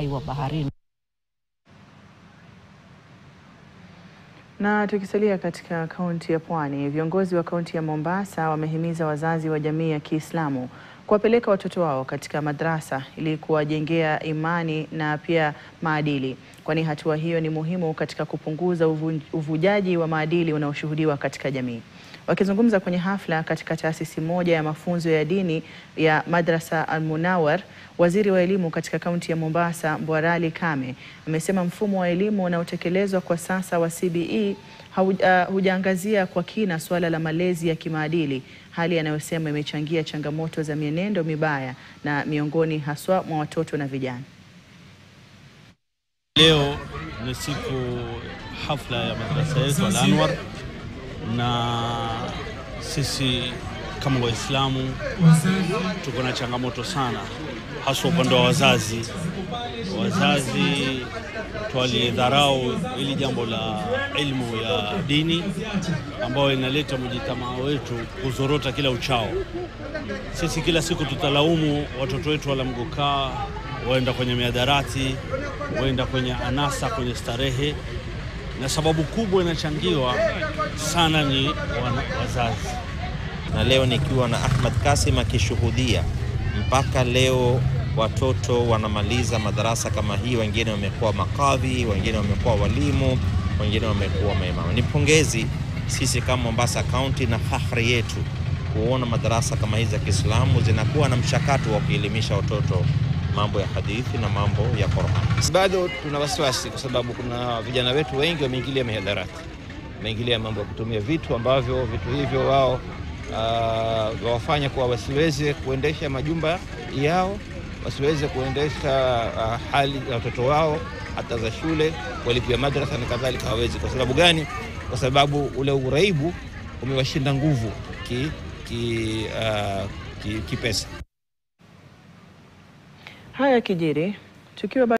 wa baharini. Na tukisalia katika kaunti ya Pwani, viongozi wa kaunti ya Mombasa wamehimiza wazazi wa jamii ya Kiislamu kuwapeleka watoto wao katika madrasa ili kuwajengea imani na pia maadili, kwani hatua hiyo ni muhimu katika kupunguza uvujaji wa maadili unaoshuhudiwa katika jamii. Wakizungumza kwenye hafla katika taasisi moja ya mafunzo ya dini ya Madrasa Al-Munawar, waziri wa elimu katika kaunti ya Mombasa, Mbwarali Kame, amesema mfumo wa elimu unaotekelezwa kwa sasa wa CBE hujaangazia kwa kina suala la malezi ya kimaadili, hali anayosema imechangia changamoto za mienendo mibaya na miongoni haswa mwa watoto na vijana. Leo ni siku hafla ya madrasa yetu Al-Anwar, na sisi kama Waislamu tuko na changamoto sana, hasa upande wa wazazi. Wazazi twalidharau ili jambo la elimu ya dini ambayo inaleta mjitamaa wetu kuzorota kila uchao. Sisi kila siku tutalaumu watoto wetu wala mgukaa, waenda kwenye miadarati, waenda kwenye anasa, kwenye starehe, na sababu kubwa inachangiwa sana ni wazazi. Na leo nikiwa na Ahmad Kasim akishuhudia mpaka leo watoto wanamaliza madarasa kama hii, wengine wamekuwa makadhi, wengine wamekuwa walimu, wengine wamekuwa maimamu. Ni pongezi sisi kama Mombasa County na fakhri yetu kuona madarasa kama hizi za Kiislamu zinakuwa na mchakato wa kuelimisha watoto mambo ya hadithi na mambo ya Qur'an. Bado tuna wasiwasi kwa sababu kuna vijana wetu wengi wameingilia mihadarati, wameingilia mambo ya kutumia vitu ambavyo vitu hivyo wao wawafanya kwa wasiweze kuendesha majumba yao, wasiweze kuendesha hali ya watoto wao hata za shule, walipia madrasa na kadhalika hawezi. Kwa sababu gani? Kwa sababu ule uraibu umewashinda nguvu kipesa. Haya kijiri tukiwa